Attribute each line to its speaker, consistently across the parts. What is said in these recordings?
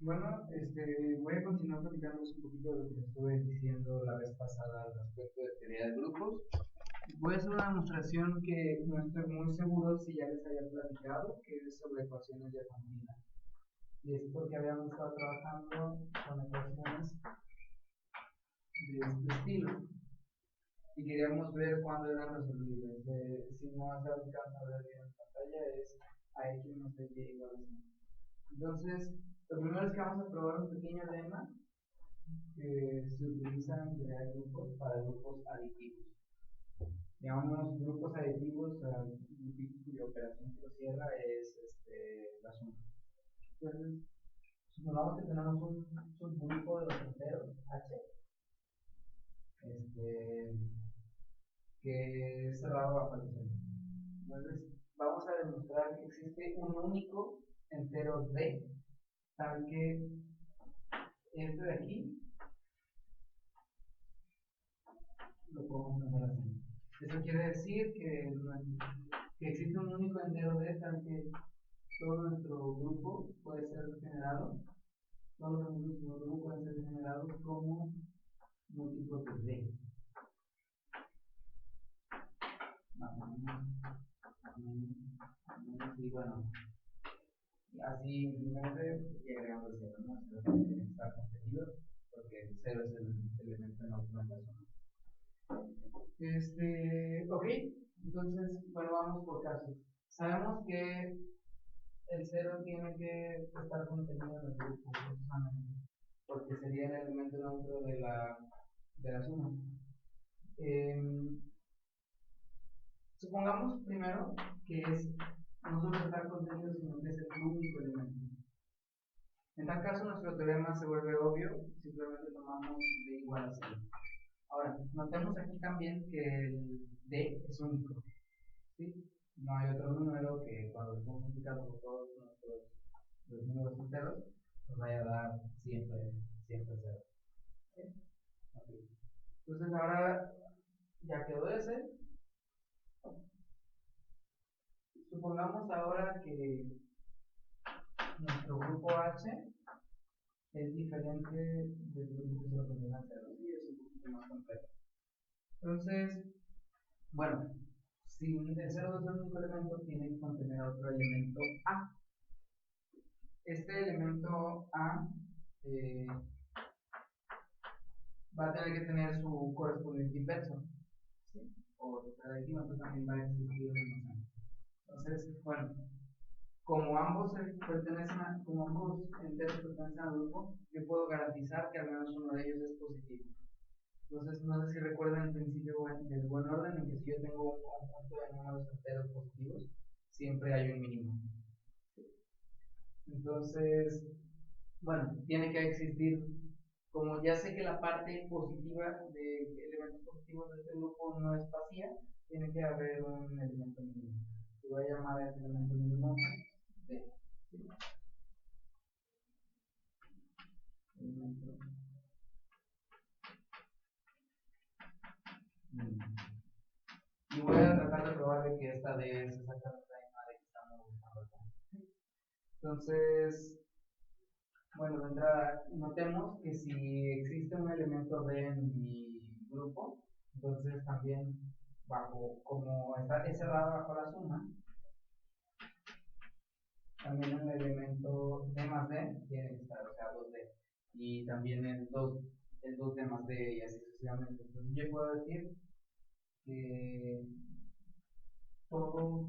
Speaker 1: Bueno, voy a continuar platicándoles un poquito de lo que les estuve diciendo la vez pasada al respecto de teoría de grupos. Voy a hacer una demostración que no estoy muy seguro si ya les había platicado, que es sobre ecuaciones de Fantina. Y es porque habíamos estado trabajando con ecuaciones de este estilo. Y queríamos ver cuándo eran resolubles. Si no se alcanza a ver bien en pantalla, es ax menos y igual a 5. Entonces, lo primero es que vamos a probar un pequeño lema que se utiliza en teoría de grupos para grupos aditivos. Llamamos grupos aditivos a grupos cuya operación que lo cierra es la suma. Entonces, supongamos que tenemos un subgrupo de los enteros H que es cerrado bajo el centro. Entonces, vamos a demostrar que existe un único entero D, tal que este de aquí lo podemos poner así. Eso quiere decir que existe un único entero D, tal que todo nuestro grupo puede ser generado, todos los grupos pueden ser generados como múltiplos de D. Y bueno, así simplemente y agregamos el cero, ¿no? El cero tiene que estar contenido porque el cero es el elemento neutro en la zona. Ok, entonces, bueno, vamos por casos. Sabemos que el cero tiene que estar contenido en el grupo, precisamente, porque sería el elemento neutro de la suma. Supongamos primero que no solo está contenido, sino que es el único elemento. En tal caso, nuestro teorema se vuelve obvio, simplemente tomamos d igual a 0. Ahora, notemos aquí también que el d es único, ¿sí? No hay otro número que cuando lo multiplicado por todos los números enteros nos vaya a dar siempre 0. ¿Sí? Okay. Entonces ahora ya quedó ese. Supongamos ahora que nuestro grupo H es diferente del grupo que se lo contiene a 0, y es un poquito más complejo. Entonces, bueno, si el 0 es el único elemento, tiene que contener otro elemento A. Este elemento A va a tener que tener su correspondiente inverso, ¿sí? O la décima, pues también va a existir un A. Entonces, bueno, como ambos enteros pertenecen al grupo, yo puedo garantizar que al menos uno de ellos es positivo. Entonces, no sé si recuerdan el principio del buen orden, en que si yo tengo un conjunto de números enteros positivos, siempre hay un mínimo. Entonces, bueno, tiene que existir, como ya sé que la parte positiva de elementos positivos de este grupo no es vacía, tiene que haber un elemento mínimo. Yo voy a llamar a ese elemento mínimo D. ¿Sí? Elemento mínimo. Y voy a tratar de probar de que esta D es exactamente la misma de que estamos buscando acá. Entonces, bueno, de entrada, notemos que si existe un elemento D en mi grupo, entonces también como es cerrado bajo la suma, también el elemento D más D tiene que estar, o sea, 2D. Y también el 2D más D y así sucesivamente. Entonces yo puedo decir que todo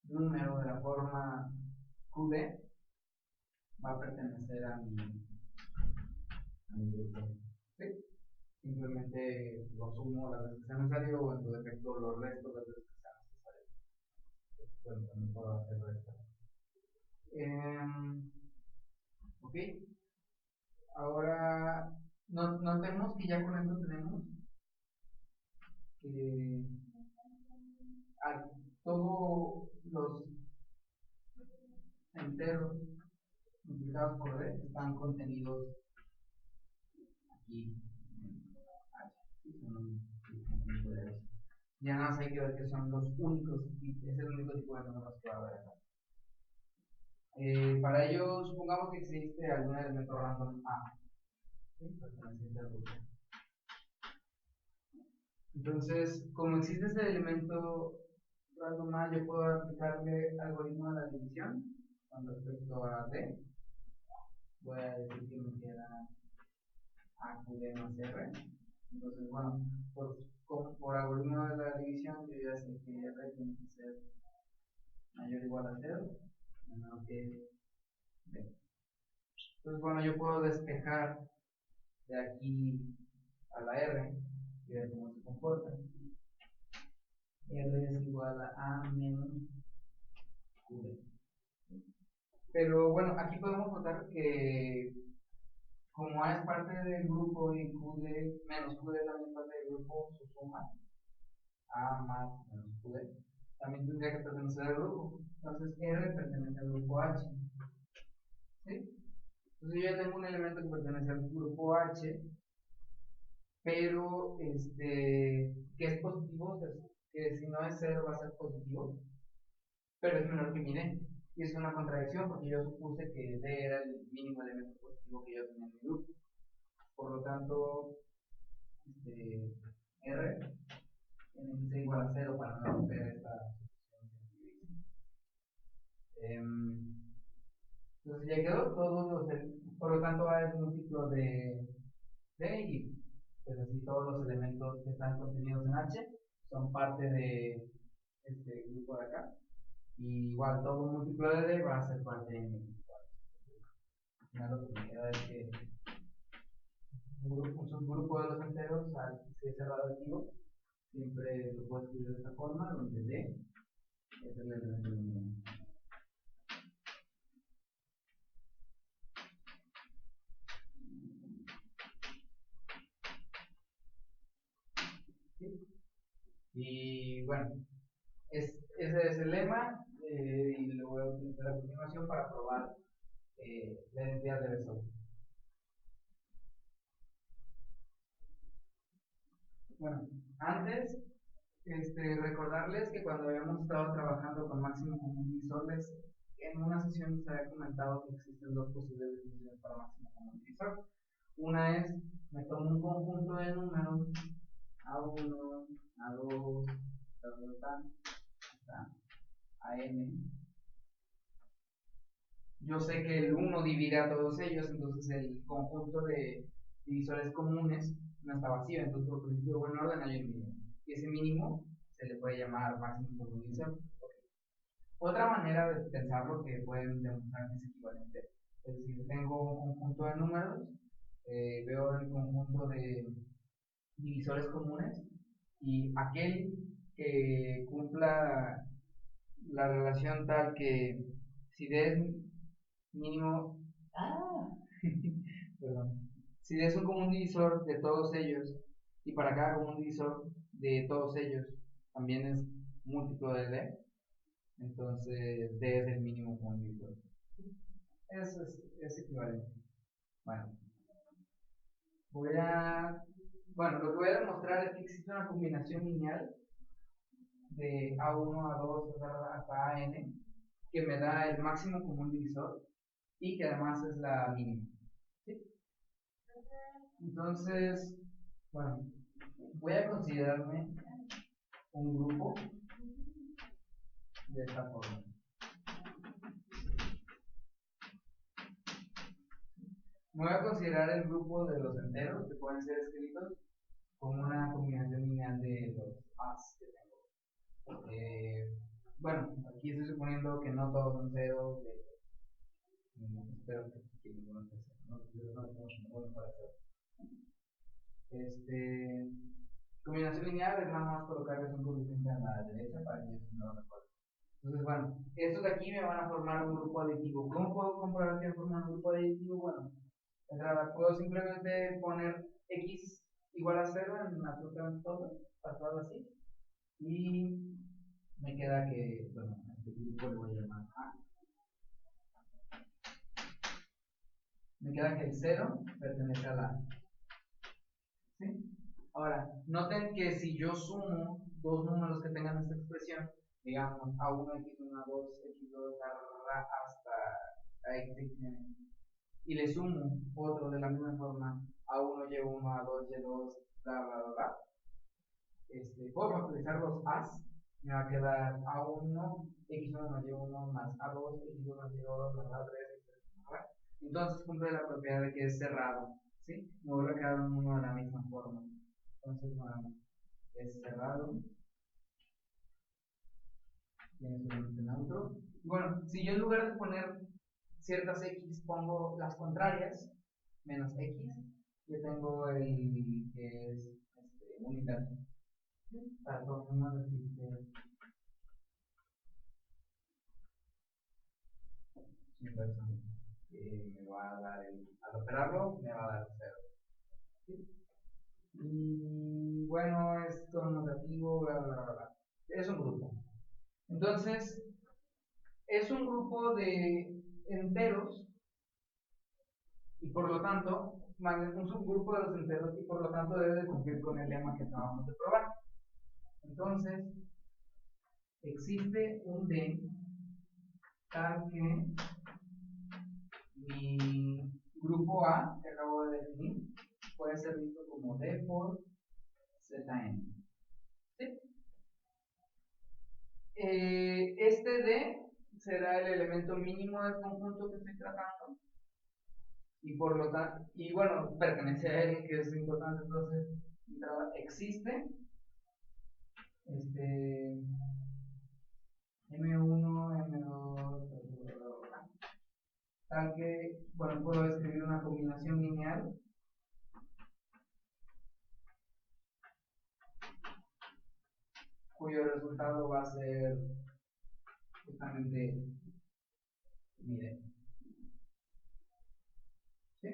Speaker 1: número de la forma QD va a pertenecer a mi grupo. ¿Sí? Simplemente lo sumo las veces que sea necesario o en su defecto lo resto las veces que sea necesario. Bueno, también puedo hacer esto. Ok. Ahora notemos que ya con esto tenemos que todos los enteros multiplicados por d están contenidos aquí en H. Ya nada más hay que ver que son los únicos, es el único tipo de números que va a haber acá. Para ello, supongamos que existe algún elemento random A, ¿sí? Perteneciente al grupo. Entonces, como existe ese elemento random A, yo puedo aplicarle algoritmo de la división con respecto a D. Voy a decir que me queda AQD más R. Entonces, bueno, por algoritmo de la división, yo ya sé que R tiene que ser mayor o igual a 0, menor que D. Entonces, bueno, yo puedo despejar de aquí a la R y ver cómo se comporta. R es igual a menos QD. Pero bueno, aquí podemos notar que como A es parte del grupo y QD menos QD también es parte del grupo, su suma A más menos QD también tendría que pertenecer al grupo. Entonces R pertenece al grupo H. ¿Sí? Entonces yo ya tengo un elemento que pertenece al grupo H, pero que es positivo, o sea, que si no es 0 va a ser positivo, pero es menor que mi D. Y es una contradicción porque yo supuse que D era el mínimo elemento positivo que yo tenía en mi grupo. Por lo tanto, R tiene que ser igual a 0 para no romper esta sucesión. Entonces ya quedó todos los, por lo tanto A es múltiplo de D y pues así todos los elementos que están contenidos en H son parte de este grupo de acá. Y igual todo un múltiplo de D va a ser parte de mi grupo. Al final lo que me queda es que un subgrupo de los enteros, si es erradativo, siempre lo puedo escribir de esta forma, donde D es el elemento mínimo. ¿Sí? Y bueno, ese es el lema y lo voy a utilizar a continuación para probar la identidad de Bezold. Bueno, antes recordarles que cuando habíamos estado trabajando con máximo común divisor, en una sesión se había comentado que existen dos posibles definiciones para máximo común divisor. Una es, me tomo un conjunto de números A1, A2, hasta AN. Yo sé que el 1 divide a todos ellos, entonces el conjunto de divisores comunes no está vacío, entonces por principio de buen orden hay un mínimo. Y ese mínimo se le puede llamar máximo común divisor. Okay. Otra manera de pensarlo que pueden demostrar que es equivalente, es decir, tengo un conjunto de números, veo el conjunto de divisores comunes y aquel que cumpla la relación tal que si D es mínimo, perdón, si D es un común divisor de todos ellos y para cada común divisor de todos ellos también es múltiplo de D, entonces D es el mínimo común divisor. Eso es equivalente. Bueno, bueno, lo que voy a demostrar es que existe una combinación lineal de A1, A2 hasta AN que me da el máximo común divisor y que además es la mínima. ¿Sí? Entonces, bueno, voy a considerarme un grupo de esta forma. Me voy a considerar el grupo de los enteros que pueden ser escritos como una combinación lineal de los A's que tengo. Bueno, aquí estoy suponiendo que no todos son ceros. Espero que ninguno sea cero. No tenemos ninguno para cero. Combinación lineal es nada más colocarles un coeficiente a la derecha para que ellos no lo recuerden. Entonces, bueno, estos de aquí me van a formar un grupo aditivo. ¿Cómo puedo comprobar que forman un grupo aditivo? Bueno, puedo simplemente poner x igual a 0 en absolutamente todo, pasado así, y me queda que, bueno, a este grupo le voy a llamar A. Me queda que el 0 pertenece a la A. ¿Sí? Ahora, noten que si yo sumo dos números que tengan esta expresión, digamos A1, X1, A2, X2, hasta X en X, y le sumo otro de la misma forma, A1, Y1, A2, Y2, bla, bla, bla, bla, puedo factorizar los A's, me va a quedar A1, X1 Y1 más A2, X1 Y2 más A3, etc. Entonces cumple la propiedad de que es cerrado, ¿sí? Me vuelve a quedar uno de la misma forma. Entonces, bueno, es cerrado, tiene su límite neutro. Bueno, si yo en lugar de poner ciertas X pongo las contrarias, menos X, yo tengo el que es unitario. Para problemas de inverso, me va a dar al operarlo, me va a dar 0. ¿Sí? Y bueno, esto negativo, bla, bla, bla, bla. Es un grupo. Entonces, es un grupo de enteros y por lo tanto, un subgrupo de los enteros y por lo tanto debe de cumplir con el lema que acabamos de probar. Entonces, existe un D tal que mi grupo A, que acabo de definir, puede ser visto como D por Zn. ¿Sí? Este D será el elemento mínimo del conjunto que estoy tratando y por lo tanto, y bueno, pertenece a él, que es importante. Entonces, existe M1, M2, tal que, bueno, puedo escribir una combinación lineal cuyo resultado va a ser justamente mi D. ¿Sí?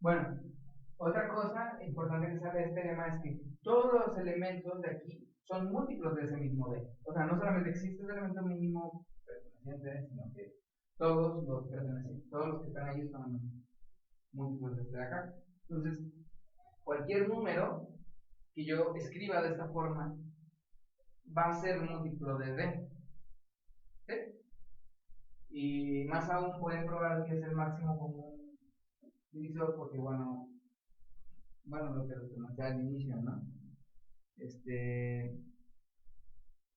Speaker 1: Bueno, otra cosa importante que sabe este lema es que todos los elementos de aquí son múltiplos de ese mismo D. O sea, no solamente existe el elemento mínimo perteneciente, sino que todos los pertenecientes, todos los que están ahí son múltiplos de este de acá. Entonces, cualquier número que yo escriba de esta forma va a ser múltiplo de D. ¿Sí? Y más aún pueden probar que es el máximo común divisor porque, bueno, lo que les comenté al inicio, ¿no?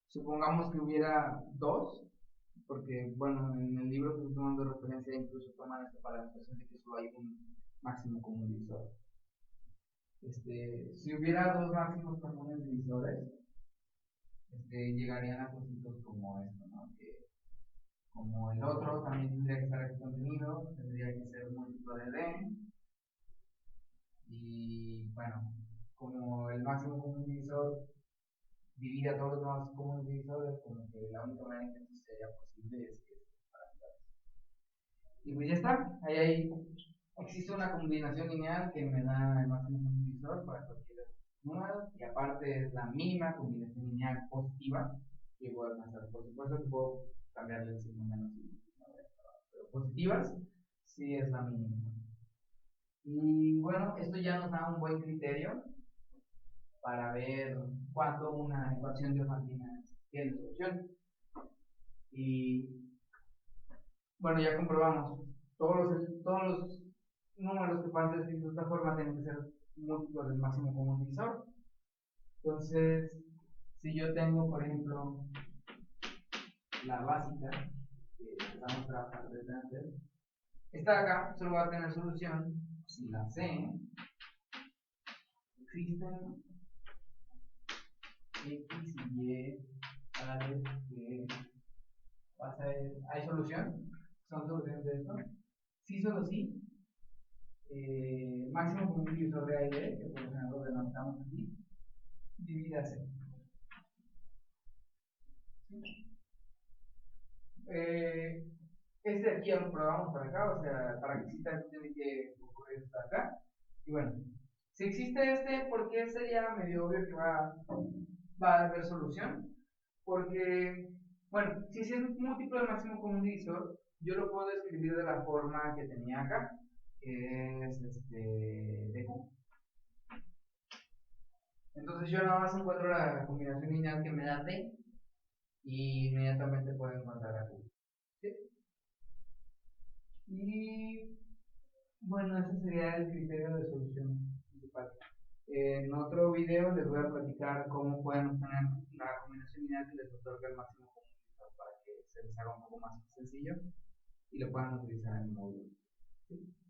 Speaker 1: Supongamos que hubiera dos, porque, bueno, en el libro que estoy tomando referencia incluso toman esto para la demostración de que solo hay un máximo común divisor. Si hubiera dos máximos comunes divisores, llegarían a cositos como esto, ¿no? Que como el otro también tendría que estar aquí contenido, tendría que ser múltiplo de D, y bueno, como el máximo común divisor divide a todos los máximos comunes divisores, como que la única manera en que esto sería posible es que y pues ya está, ahí existe una combinación lineal que me da el máximo común divisor para cualquier número, y aparte es la mínima combinación lineal positiva que voy a alcanzar. Por supuesto que puedo cambiarle el signo menos, pero positivas sí es la mínima. Y bueno, esto ya nos da un buen criterio para ver cuándo una ecuación de Diofantina tiene solución. Y bueno, ya comprobamos, todos los números que puedan ser escritos de esta forma tienen que ser múltiplos del máximo común divisor. Entonces, si yo tengo, por ejemplo, la básica, que empezamos a trabajar desde antes, esta de acá solo va a tener solución si la C existen X y Y tales que hay solución, son soluciones de esto. Sí, solo sí. Máximo común divisor de A y B, que por ejemplo lo denotamos aquí, divide a C. ¿Sí? Este aquí ya lo probamos para acá, o sea, para que exista tiene que ocurrir hasta acá. Y bueno, si existe este, ¿por qué sería medio obvio que va a haber solución? Porque, bueno, si es un múltiplo del máximo común divisor, yo lo puedo escribir de la forma que tenía acá, que es dq. Entonces yo nada más encuentro la combinación lineal que me da D y inmediatamente puedo encontrar a Q. ¿Sí? Y bueno, ese sería el criterio de solución principal. En otro video les voy a platicar cómo pueden obtener la combinación lineal que les otorga el máximo común para que se les haga un poco más sencillo y lo puedan utilizar en el módulo. ¿Sí?